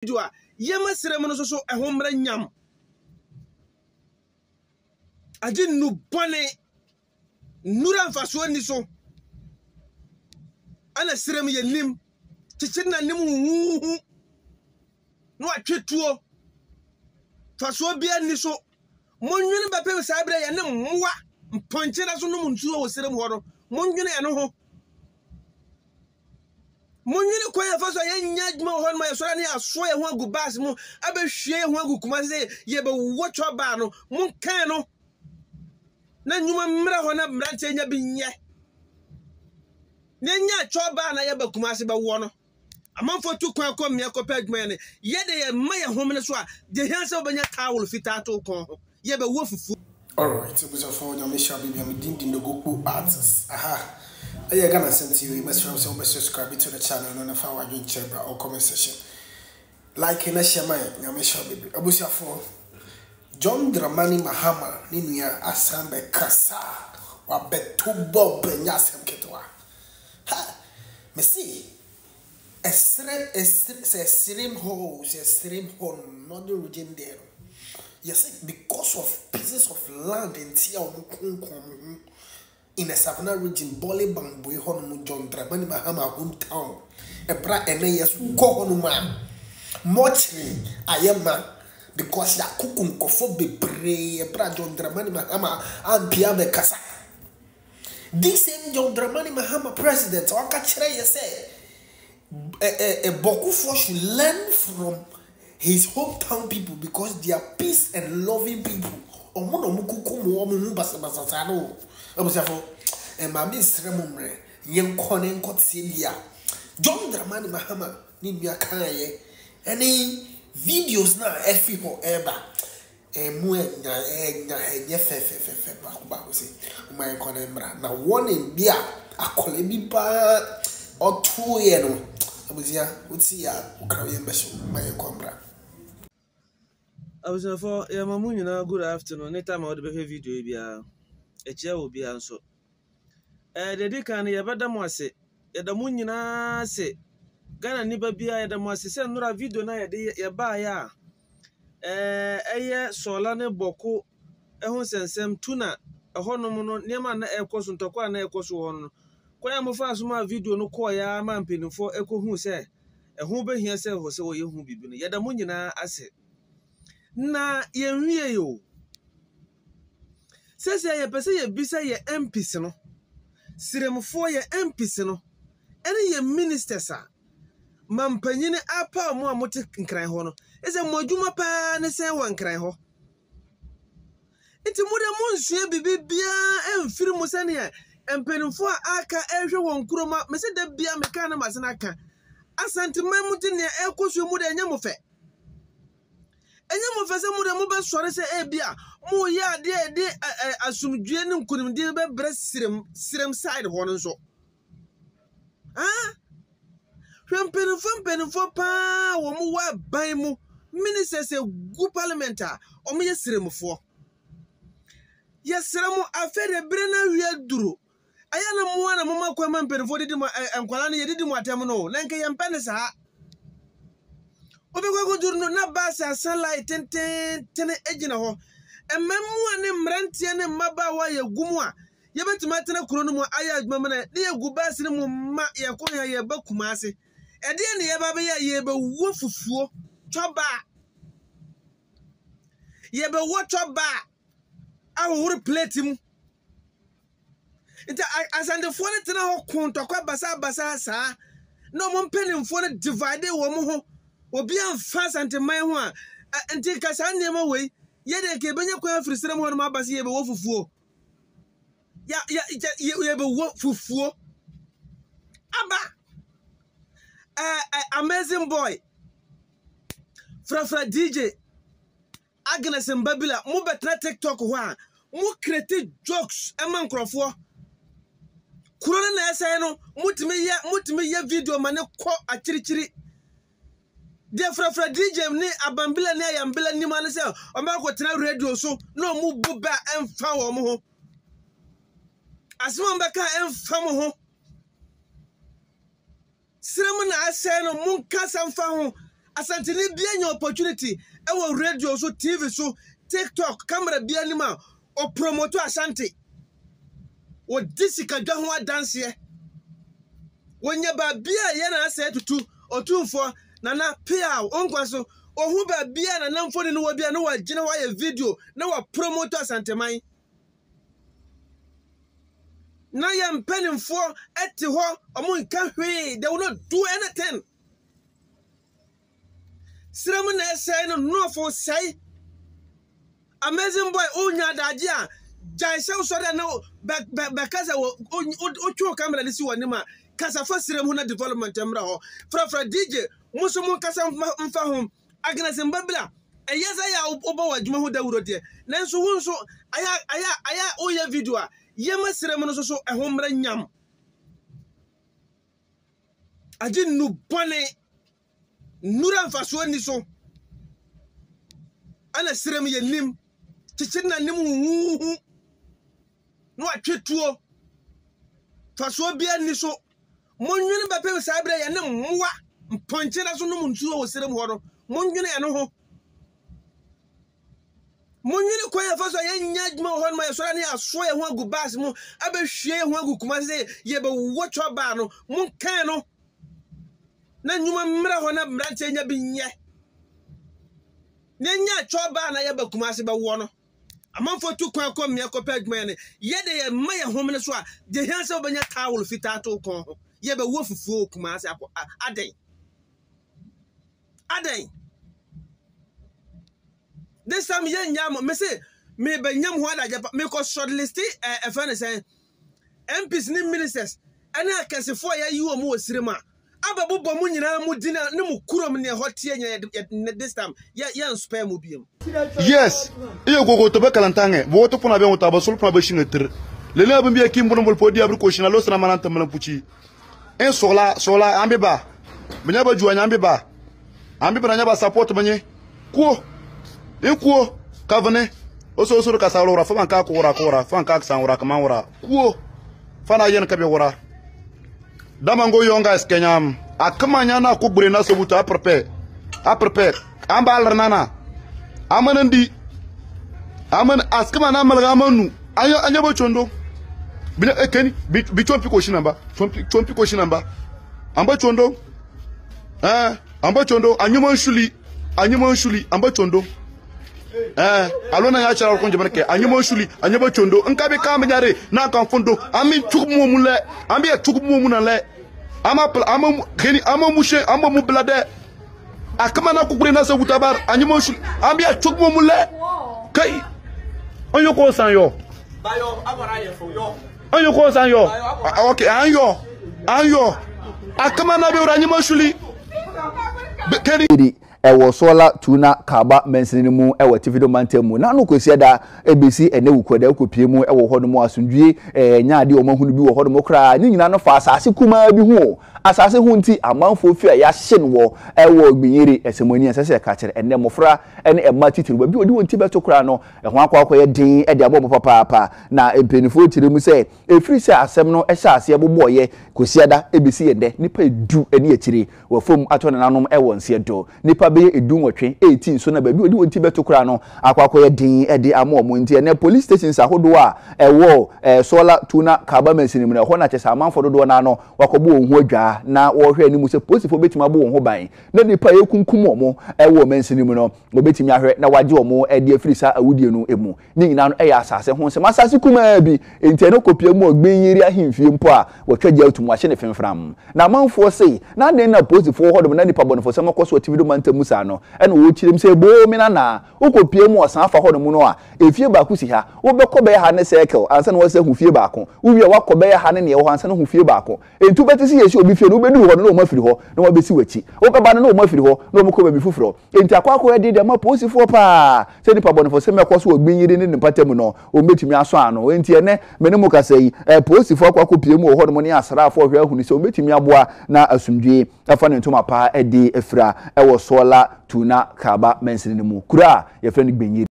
Dua yema serem no so ehomra nyam aje nu bone nura mfaso ni so ana serem ye nim chichi na nim hu no atwetuo faso bia ni so monwene ba pe sabre ye ne mwa mponche na so no muntuo wo serem ho no monwene ye no ho monwene kwa ya faso ye nya adwuma ho no ma ye so na aso ye ho agu bas mu abehwie ho agu kuma se ye be wocho ba no monkan no na nyuma mra ho na brante nya bi nye nya choba na ye ba kuma se be wo no amanfo tu kwan ko me ko pa adwuma ne ye de ye ma ye homne so a de hianse obanya towel fita to kon ye be wo fufu. All right, so we for your mission be am din no go artists. Aha. Aye Ghana Sen TV, must subscribe to the channel no na fa wa dwen chebra or comment section. Like na share my mission baby. Abusia for John Dramani Mahama ni nua asambe kasa wa beto bob nyasem ketwa. Ha. Me see Esrim ho not the region there. Yes, because of pieces of land in Tia in a Savannah region, Bolly Bamboy Honmu John Dramani Mahama hometown. A bra and yes, go on man. Muchly I am man because ya kukum kofo be pray a bra John Dramani Mahama and Piame Kasa. This same John Dramani Mahama president, or catch say. A Bokufo should learn from his hometown people because they are peace and loving people. Omono mukukumu omu basabasano. Obusafo mami sremumre yen konen kotselia. John Dramani Mahama ni nua kanye any videos na efi ho eba. Mu enya fe ba ko se. Uma yen konen bra. Na warning bia akole bi ba otu ye no. Abuzia utsi ya ukrawe mbesho maye kwambra. Abuzia for ya mamu nyina good afternoon. Anytime I would be video bia eche obi anso. Dedi kan ya bada mo ase. Ya da mu nyina se. Ghana nipa bia ya da mo ase se nura video na ya ba ya. Eye sola ne boko ehun sensem tuna ehonom no niam na ekoso ntokwa na ekoso ho no. Kwaya mo fa asoma video no ko ya ma mpenifo ekohu se ehu behia se ho se wo yehu bibi no yeda mo nyina ase na yenwie yo sese ye pese ye bisa ye MPs no siremfo ye MPs no ene ye ministers a mampanyine apa mo amote nkran ho no ese mo adwuma pa ne se wo nkran ho enti mo de mo nsua bibi bia emfiri mo se ne empenfo aka ehwe won kuroma mese da bia meka na masena aka asanteman muti ne ekoso mu de enyamo fe se mu de mu be sore se bia mu ya de asumdue ne nkunimde be bre sirem side ho no so ah empenfo pa wo mu wa ban mu ministers gu parliament a o mu ye siremfo ye siremu afere bre na wi duro ayana muwa na mama kwa mperefo didi ma enkwala ne yedidi mu atem no na nke yempe ne sa obekwa goduru no na basa sunlight tenten ejina ho ememmuwa ne mrantie ne mabawa ye gumu a yebetima tena kuro no mu aya adwuma na ne ye gubasi ne mu ma ye ko ya ye bakuma ase ede ne ye ba be ye be wo fufuo choba ye be wo choba awuru plate mu Ita asande fo ne tena ho kontokwa basa sa no mo mpenimfo ne divide wo mo ho obi amfa asante man ho a enti kasa nema wei ye de ke benya kwa afrisere mo no mabase ye be wo fufuo ye be wo fufuo aba amazing boy fra DJ Agnes Mbabila mo betra TikTok ho a mo create jokes eman krofo Kurona na esa no mutime ya video mane ko akirichiri de fra DJ ni abambila ni ayambila ni mane se o ma ko tena radio so no mu buba emfa wo mo ho asema mbaka emfa mo ho sirem na asa no mun kasa emfa ho asantini bia nya opportunity ewo radio so TV so TikTok camera bia ni ma o promote Asante o disika dwa ho dance ye wonya ba bia ye na ase tutu otumfo nana pia onkwa so ohu ba bia na namfo ni wo bia na wa gina wa ye video na wa promote Asante man na ye mpenimfo eti ho omo nka hwe they will not do anything Siramu na say no for say amazing boy onya daje a jai say so da no bakaza o camera ni si woni ma kasa fa siramu na development emra ho fra DJ muso mun kasa mfa ho Agnes Mbabla eyeza ya obo wadwuma ho da wuro de nanso wonso aya oya video a yema siramu no so ehomra nyam aji nu bone Nura mfasuo ni so ana sirem ye nim chichi na nim hu no atwetuo fasuo bia ni so monwene ba pe sabre ye ne mwa mponche na so no muntuo wo sirem ho no monwene ye no ho monwene kwa ya faso ye nya adwuma ho no ma ye so na ye aso ye ho agu bas mu abehwie ye ho agu kuma se ye be wocho ba no monkan no na nyuma mra ho na brante nya binye nya choba na ye bakuma se be wo no amanfo tu kwan ko me ko pagman ne ye de ye ma ye hom ne so a de hianse obanya towel fita to kon ho ye be wo fufuo kuma se aden this time ye nyam me say me be nyam ho adaje me ko shortlist e fa ne say MPs ni ministers ana akasefo ye yi wo mo osirema ababubo mu nyina mu dina ne mu kurom ne hotie nya this time ya spare mu biem yes iyo gogo to be kalantange bo to pona be mo taba sul pona be shinetir le le abin bi akim bono bol podi abri ko shina lo sana mananta malan puci en sola ambe ba benya ba juanya ambe ba na nya ba support banye ko en ko kavane oso ka sa wora fa man ka ko wora fa ka sa wora kama wora ko fa na yen ka be wora Damango yonga eskenyam akamanya na kubure na sobuta a prepare amba alranana amanandi aman askama na malgamanu anya bo chondo bina ekeni bi chompi ko shinamba chompi ko shinamba amba chondo amba chondo anyuma shuli amba chondo alona ya chara ko njemake anyuma shuli anyaba chondo nkabe kam nyare na kan fondo ami chukumu mule ambi chukumu munale ama mushe ama mublade akama na kukure na sabuta bar anyuma shuli ambi chukumu mule kai onyo ko san yo bayo abara ye fo yo onyo ko san yo okay anyo akama na be anyuma shuli keri ewo sola tuna kaba mensini mu ewo tivido mantemu na no kwesi da ebesi ene wukoda ekopie mu ewo hodo mu asundwie nyaade o mahunu bi wo hodo mu kra ni nyina no fa asase kuma bi hu asase hu nti amanfo fi ya hye no ewo gbinyiri esemoni asase ka kire ene mofra ene ema titiru bi odi wonti beto kra no eho akwa ye din ede abo papa na empenifo tire mu se efiri se asem no ehye ase boboye kwesi da ebesi yede nipa edu ene akire wafom ato nanom ewo nse do nipa be edun otwe 18 so na baby odi wonti beto kra no akwakoye din ede amomo nti ne police stations ahodo a ewo sola tuna kaba mensini mu na ho na chesa amanfo dodo na no wakobo onhu adwa na wo hwe ni mu se police fo betima bo onhu ban na nipa yekunkum omo ewo mensini mu no obetimi ahwe na waje omo ede afirisa awudie no emu ni nyina no eya asase ho se masase kuma bi enti no kopia mu ogbenyiri ahimfie mpo a wotwaje atum ahye ne femfram na amanfo sei na den na police fo hodo na nipa bonfo se makoso ativido manta musa no ene wo chirim se bo mi na ukopie mu osan afa hodo mu no a efie ba ku si ha wo bekọ be ha ne circle ansa na wo se hu fie ba ko wo wi wakọ be ha ne ho ansa na hu fie ba ko entu betisi yesi obi fie no bedu ho no o mafiri ho na wo besi wachi wo ka ba no o mafiri ho na o mko ba bi fufuro enti akwakọ edi de ma posifo pa se nipa bonfo se mekoso ogbinyiri ne nipatem no o metimi aso ano enti ene mene mu ka sei posifo akwakọ mu ho no mo ne asrafo hwe ahuni se o metimi aboa na asumdwe afa ne ntoma pa edi efra ewo sola tuna kaba mensini mu kura ye friend gbenyiri